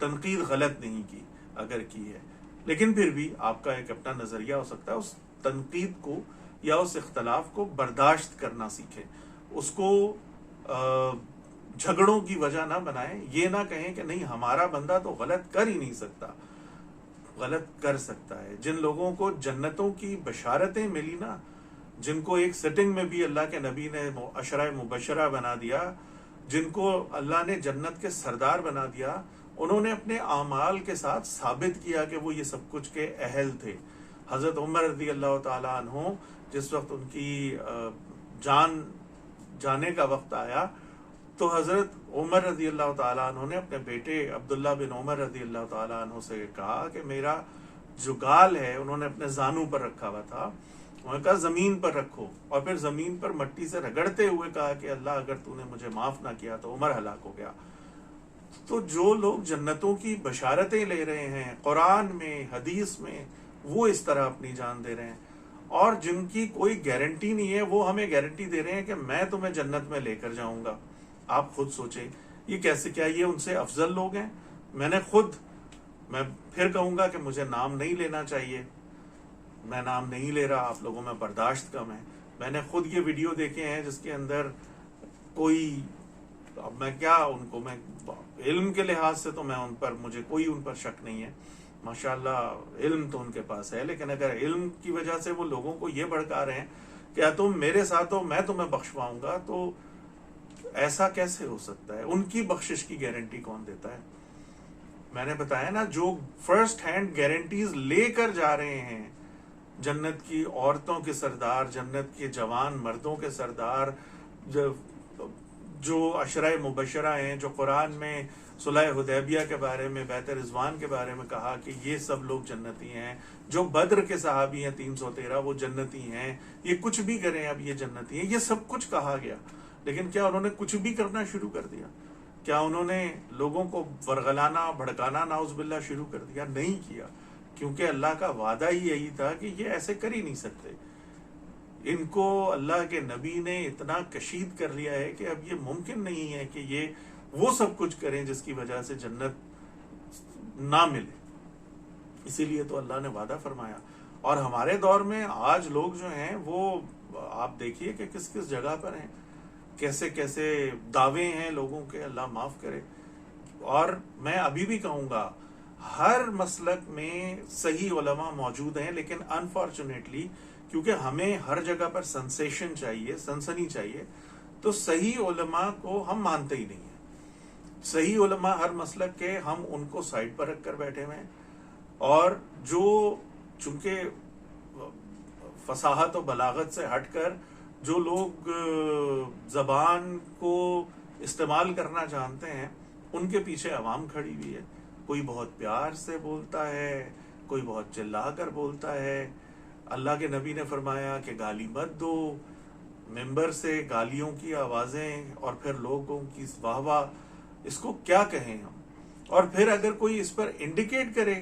تنقید غلط نہیں کی اگر کی ہے، لیکن پھر بھی آپ کا ایک اپنا نظریہ ہو سکتا ہے، اس تنقید کو یا اس اختلاف کو برداشت کرنا سیکھیں، اس کو جھگڑوں کی وجہ نہ بنائیں، یہ نہ کہیں کہ نہیں ہمارا بندہ تو غلط کر ہی نہیں سکتا، غلط کر سکتا ہے۔ جن لوگوں کو جنتوں کی بشارتیں ملی نا، جن کو ایک سٹنگ میں بھی اللہ کے نبی نے عشرہ مبشرہ بنا دیا، جن کو اللہ نے جنت کے سردار بنا دیا، انہوں نے اپنے اعمال کے ساتھ ثابت کیا کہ وہ یہ سب کچھ کے اہل تھے۔ حضرت عمر رضی اللہ تعالیٰ عنہ جس وقت ان کی جان جانے کا وقت آیا تو حضرت عمر رضی اللہ تعالیٰ عنہ نے اپنے بیٹے عبداللہ بن عمر رضی اللہ تعالیٰ عنہ سے کہا کہ میرا جو گال ہے، انہوں نے اپنے زانوں پر رکھا ہوا تھا، انہوں نے کہا زمین پر رکھو، اور پھر زمین پر مٹی سے رگڑتے ہوئے کہا کہ اللہ اگر تو نے مجھے معاف نہ کیا تو عمر ہلاک ہو گیا۔ تو جو لوگ جنتوں کی بشارتیں لے رہے ہیں قرآن میں، حدیث میں، وہ اس طرح اپنی جان دے رہے ہیں، اور جن کی کوئی گارنٹی نہیں ہے وہ ہمیں گارنٹی دے رہے ہیں کہ میں تمہیں جنت میں لے کر جاؤں گا۔ آپ خود سوچیں یہ کیسے، کیا یہ ان سے افضل لوگ ہیں؟ میں پھر کہوں گا کہ مجھے نام نہیں لینا چاہیے، میں نام نہیں لے رہا، آپ لوگوں میں برداشت کم ہے۔ میں نے خود یہ ویڈیو دیکھے ہیں جس کے اندر کوئی، اب میں کیا ان کو، میں علم کے لحاظ سے تو میں مجھے کوئی ان پر شک نہیں ہے، ماشاءاللہ علم تو ان کے پاس ہے، لیکن اگر علم کی وجہ سے وہ لوگوں کو یہ بھڑکا رہے ہیں کہ تم میرے ساتھ ہو میں تمہیں بخشواؤں گا، تو ایسا کیسے ہو سکتا ہے؟ ان کی بخشش کی گارنٹی کون دیتا ہے؟ میں نے بتایا نا، جو فرسٹ ہینڈ گارنٹیز لے کر جا رہے ہیں، جنت کی عورتوں کے سردار، جنت کے جوان مردوں کے سردار، جو عشرہ مبشرہ ہیں، جو قرآن میں صلح حدیبیہ کے بارے میں، بیعت رضوان کے بارے میں کہا کہ یہ سب لوگ جنتی ہیں، جو بدر کے صحابی ہیں 313 وہ جنتی ہیں، یہ کچھ بھی کریں اب یہ جنتی ہیں، یہ سب کچھ کہا گیا، لیکن کیا انہوں نے کچھ بھی کرنا شروع کر دیا؟ کیا انہوں نے لوگوں کو ورغلانا، بھڑکانا نعوذ باللہ شروع کر دیا؟ نہیں کیا، کیونکہ اللہ کا وعدہ ہی یہی تھا کہ یہ ایسے کر ہی نہیں سکتے۔ ان کو اللہ کے نبی نے اتنا کشید کر لیا ہے کہ اب یہ ممکن نہیں ہے کہ یہ وہ سب کچھ کریں جس کی وجہ سے جنت نہ ملے۔ اسی لیے تو اللہ نے وعدہ فرمایا۔ اور ہمارے دور میں آج لوگ جو ہیں وہ آپ دیکھیے کہ کس کس جگہ پر ہیں، کیسے کیسے دعوے ہیں لوگوں کے، اللہ معاف کرے۔ اور میں ابھی بھی کہوں گا ہر مسلک میں صحیح علماء موجود ہیں، لیکن انفارچونیٹلی کیونکہ ہمیں ہر جگہ پر سنسیشن چاہیے، سنسنی چاہیے، تو صحیح علماء کو ہم مانتے ہی نہیں ہیں۔ صحیح علماء ہر مسلک کے ہم ان کو سائڈ پر رکھ کر بیٹھے ہوئے ہیں، اور جو چونکہ فصاحت و بلاغت سے ہٹ کر جو لوگ زبان کو استعمال کرنا جانتے ہیں ان کے پیچھے عوام کھڑی ہوئی ہے۔ کوئی بہت پیار سے بولتا ہے، کوئی بہت چلا کر بولتا ہے۔ اللہ کے نبی نے فرمایا کہ گالی مت دو، ممبر سے گالیوں کی آوازیں اور پھر لوگوں کی واہ واہ، اس کو کیا کہیں ہم؟ اور پھر اگر کوئی اس پر انڈیکیٹ کرے،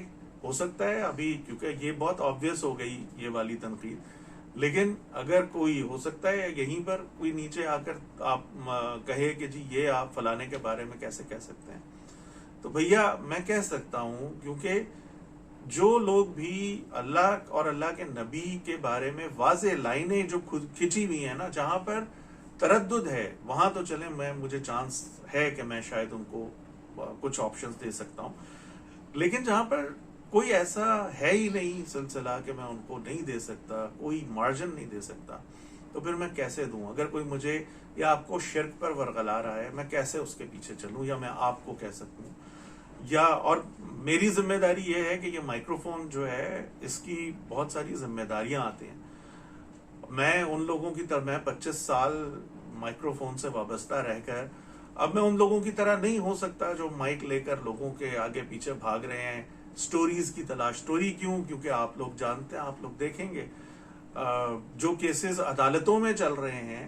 ہو سکتا ہے ابھی کیونکہ یہ بہت آبویس ہو گئی یہ والی تنقید، لیکن اگر کوئی ہو سکتا ہے یہیں پر کوئی نیچے آ کر آپ کہے کہ جی یہ آپ فلانے کے بارے میں کیسے کہہ سکتے ہیں، تو بھیا میں کہہ سکتا ہوں، کیونکہ جو لوگ بھی اللہ اور اللہ کے نبی کے بارے میں واضح لائنیں جو کھچی ہوئی ہیں نا، جہاں پر تردد ہے وہاں تو چلیں مجھے چانس ہے کہ میں شاید ان کو کچھ آپشنز دے سکتا ہوں، لیکن جہاں پر کوئی ایسا ہے ہی نہیں سلسلہ کہ میں ان کو نہیں دے سکتا، کوئی مارجن نہیں دے سکتا، تو پھر میں کیسے دوں؟ اگر کوئی مجھے یا آپ کو شرک پر ورغلا رہا ہے، میں کیسے اس کے پیچھے چلوں، یا میں آپ کو کہہ سکوں؟ یا اور میری ذمہ داری یہ ہے کہ یہ مائکرو فون جو ہے اس کی بہت ساری ذمہ داریاں آتی ہیں۔ میں ان لوگوں کی طرح، میں 25 سال مائکرو فون سے وابستہ رہ کر اب میں ان لوگوں کی طرح نہیں ہو سکتا جو مائک لے کر لوگوں کے آگے پیچھے بھاگ رہے ہیں، سٹوریز کی تلاش۔ سٹوری کیوں؟ کیونکہ آپ لوگ جانتے ہیں، آپ لوگ دیکھیں گے جو کیسز عدالتوں میں چل رہے ہیں،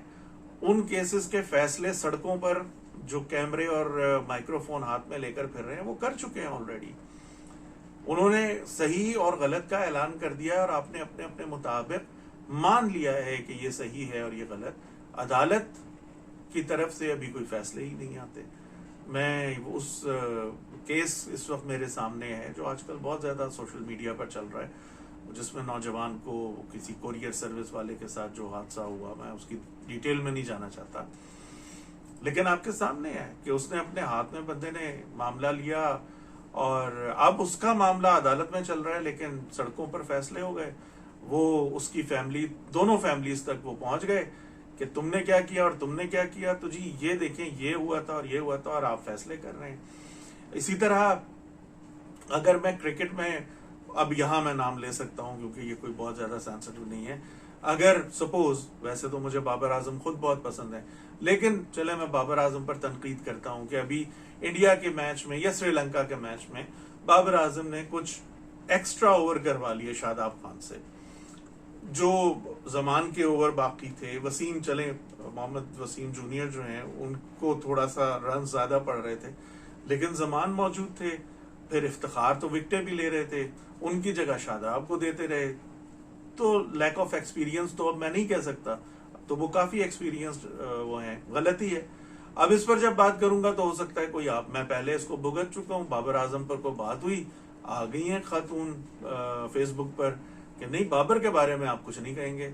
ان کیسز کے فیصلے سڑکوں پر جو کیمرے اور مائکرو فون ہاتھ میں لے کر پھر رہے ہیں وہ کر چکے ہیں آلریڈی۔ انہوں نے صحیح اور غلط کا اعلان کر دیا اور آپ نے اپنے اپنے مطابق مان لیا ہے کہ یہ صحیح ہے اور یہ غلط۔ عدالت کی طرف سے ابھی کوئی فیصلے ہی نہیں آتے۔ میں اس کیس اس وقت میرے سامنے ہے جو آج کل بہت زیادہ سوشل میڈیا پر چل رہا ہے، جس میں نوجوان کو کسی کوریئر سروس والے کے ساتھ جو حادثہ ہوا، میں اس کی ڈیٹیل میں نہیں جانا چاہتا، لیکن آپ کے سامنے ہے کہ اس نے اپنے ہاتھ میں بندے نے معاملہ لیا اور اب اس کا معاملہ عدالت میں چل رہا ہے، لیکن سڑکوں پر فیصلے ہو گئے، وہ اس کی فیملی، دونوں فیملیز تک وہ پہنچ گئے کہ تم نے کیا کیا اور تم نے کیا کیا، تو جی یہ دیکھیں یہ ہوا تھا اور یہ ہوا تھا اور آپ فیصلے کر رہے ہیں۔ اسی طرح اگر میں کرکٹ میں، اب یہاں میں نام لے سکتا ہوں کیونکہ یہ کوئی بہت زیادہ سینسٹیو نہیں ہے، اگر سپوز، ویسے تو مجھے بابر اعظم خود بہت پسند ہے، لیکن چلے میں بابر اعظم پر تنقید کرتا ہوں کہ ابھی انڈیا کے میچ میں یا سری لنکا کے میچ میں بابر اعظم نے کچھ ایکسٹرا اوور کروا لیے شاداب خان سے، جو زمان کے اوور باقی تھے، وسیم چلے، محمد وسیم جونیئر جو ہیں ان کو تھوڑا سا رن زیادہ پڑ رہے تھے، لیکن زمان موجود تھے، پھر افتخار تو وکٹیں بھی لے رہے تھے، ان کی جگہ شاداب کو دیتے رہے، تو لیک آف ایکسپیرینس تو اب میں نہیں کہہ سکتا، تو وہ کافی ایکسپیرینسڈ وہ ہیں، غلطی ہے۔ اب اس پر جب بات کروں گا تو ہو سکتا ہے کوئی میں پہلے اس کو بھگت چکا ہوں، بابر اعظم پر کوئی بات ہوئی، آ گئی ہیں خاتون فیس بک پر کہ نہیں بابر کے بارے میں آپ کچھ نہیں کہیں گے،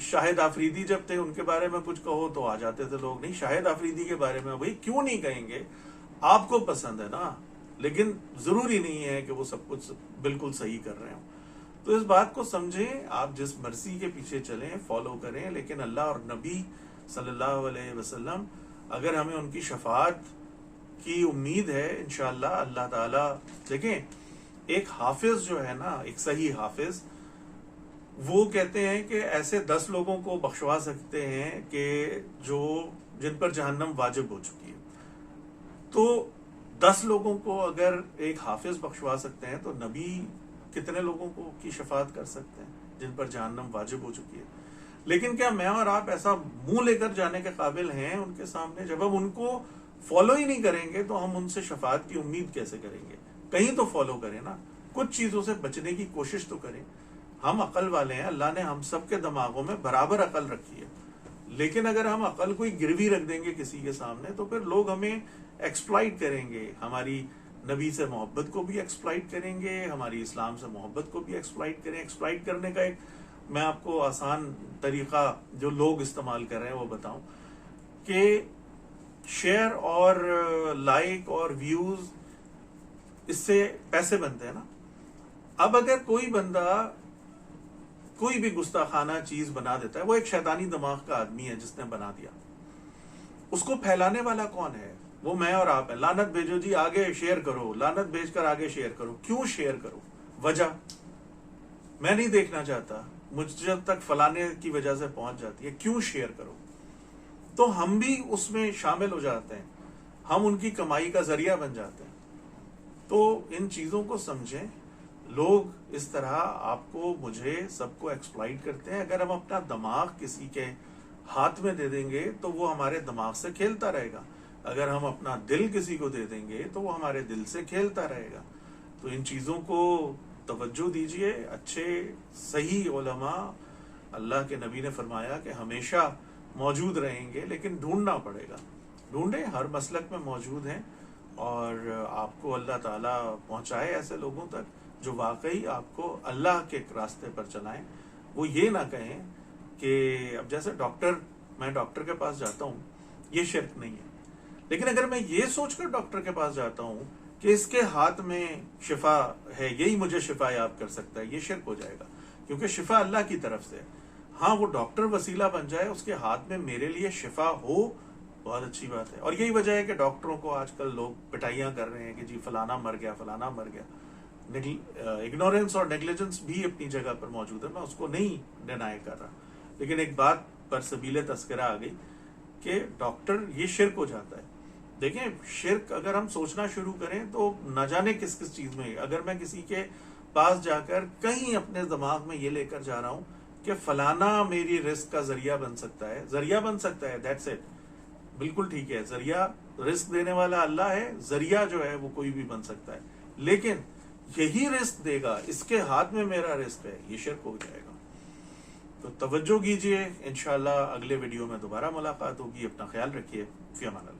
شاہد آفریدی جب تھے ان کے بارے میں کچھ کہو تو آ جاتے تھے لوگ، نہیں شاہد آفریدی کے بارے میں بھائی کیوں نہیں کہیں گے، آپ کو پسند ہے نا، لیکن ضروری نہیں ہے کہ وہ سب کچھ بالکل صحیح کر رہے ہوں۔ تو اس بات کو سمجھیں، آپ جس مرضی کے پیچھے چلیں، فالو کریں، لیکن اللہ اور نبی صلی اللہ علیہ وسلم، اگر ہمیں ان کی شفاعت کی امید ہے انشاءاللہ اللہ تعالیٰ، دیکھیں ایک حافظ جو ہے نا، ایک صحیح حافظ، وہ کہتے ہیں کہ ایسے 10 لوگوں کو بخشوا سکتے ہیں کہ جن پر جہنم واجب ہو چکی ہے، تو 10 لوگوں کو اگر ایک حافظ بخشوا سکتے ہیں تو نبی کتنے لوگوں کو کی شفاعت کر سکتے ہیں جن پر جہنم واجب ہو چکی ہے۔ لیکن کیا میں اور آپ ایسا منہ لے کر جانے کے قابل ہیں ان کے سامنے؟ جب ہم ان کو فالو ہی نہیں کریں گے تو ہم ان سے شفاعت کی امید کیسے کریں گے؟ کہیں تو فالو کریں نا، کچھ چیزوں سے بچنے کی کوشش تو کریں۔ ہم عقل والے ہیں، اللہ نے ہم سب کے دماغوں میں برابر عقل رکھی ہے، لیکن اگر ہم عقل کوئی گروی رکھ دیں گے کسی کے سامنے تو پھر لوگ ہمیں ایکسپلائٹ کریں گے، ہماری نبی سے محبت کو بھی ایکسپلائٹ کریں گے، ہماری اسلام سے محبت کو بھی ایکسپلائٹ کریں۔ ایکسپلائٹ کرنے کا ایک میں آپ کو آسان طریقہ جو لوگ استعمال کر رہے ہیں وہ بتاؤں کہ شیئر اور لائک اور ویوز، اس سے پیسے بنتے ہیں نا۔ اب اگر کوئی بندہ کوئی بھی گستاخانہ چیز بنا دیتا ہے، وہ ایک شیطانی دماغ کا آدمی ہے جس نے بنا دیا، اس کو پھیلانے والا کون ہے؟ وہ میں اور آپ ہیں۔ لعنت بھیجو جی، آگے شیئر کرو، لعنت بھیج کر آگے شیئر کرو۔ کیوں شیئر کرو؟ وجہ میں نہیں دیکھنا چاہتا، مجھ تک فلانے کی وجہ سے پہنچ جاتی ہے، کیوں شیئر کرو؟ تو ہم بھی اس میں شامل ہو جاتے ہیں، ہم ان کی کمائی کا ذریعہ بن جاتے ہیں۔ تو ان چیزوں کو سمجھیں، لوگ اس طرح آپ کو، مجھے، سب کو ایکسپلائٹ کرتے ہیں۔ اگر ہم اپنا دماغ کسی کے ہاتھ میں دے دیں گے تو وہ ہمارے دماغ سے کھیلتا رہے گا، اگر ہم اپنا دل کسی کو دے دیں گے تو وہ ہمارے دل سے کھیلتا رہے گا۔ تو ان چیزوں کو توجہ دیجئے۔ اچھے صحیح علماء، اللہ کے نبی نے فرمایا کہ ہمیشہ موجود رہیں گے، لیکن ڈھونڈنا پڑے گا۔ ڈھونڈیں، ہر مسلک میں موجود ہیں، اور آپ کو اللہ تعالیٰ پہنچائے ایسے لوگوں تک جو واقعی آپ کو اللہ کے راستے پر چلائیں۔ وہ یہ نہ کہیں کہ اب جیسے میں ڈاکٹر کے پاس جاتا ہوں، یہ شرک نہیں ہے، لیکن اگر میں یہ سوچ کر ڈاکٹر کے پاس جاتا ہوں کہ اس کے ہاتھ میں شفا ہے، یہی مجھے شفا یاب کر سکتا ہے، یہ شرک ہو جائے گا، کیونکہ شفا اللہ کی طرف سے۔ ہاں وہ ڈاکٹر وسیلہ بن جائے، اس کے ہاتھ میں میرے لیے شفا ہو، بہت اچھی بات ہے۔ اور یہی وجہ ہے کہ ڈاکٹروں کو آج کل لوگ پٹائیاں کر رہے ہیں کہ جی فلانا مر گیا، فلانا مر گیا۔ اگنورینس اور نیگلیجنس بھی اپنی جگہ پر موجود ہے، میں اس کو نہیں ڈینائی کر رہا، لیکن ایک بات پر سبیل تذکرہ آ گئی کہ ڈاکٹر، یہ شرک ہو جاتا ہے۔ دیکھیں شرک اگر ہم سوچنا شروع کریں تو نہ جانے کس کس چیز میں، اگر میں کسی کے پاس جا کر کہیں اپنے دماغ میں یہ لے کر جا رہا ہوں کہ فلانا میری رزق کا ذریعہ بن سکتا ہے، ذریعہ بن سکتا ہے، دیٹس اٹ، بالکل ٹھیک ہے، ذریعہ رزق دینے والا اللہ ہے، ذریعہ جو ہے وہ کوئی بھی بن سکتا ہے، لیکن یہی رزق دے گا، اس کے ہاتھ میں میرا رزق ہے، یہ شرک ہو جائے گا۔ تو توجہ کیجئے، انشاءاللہ اگلے ویڈیو میں دوبارہ ملاقات ہوگی۔ اپنا خیال رکھیے، فی امان اللہ۔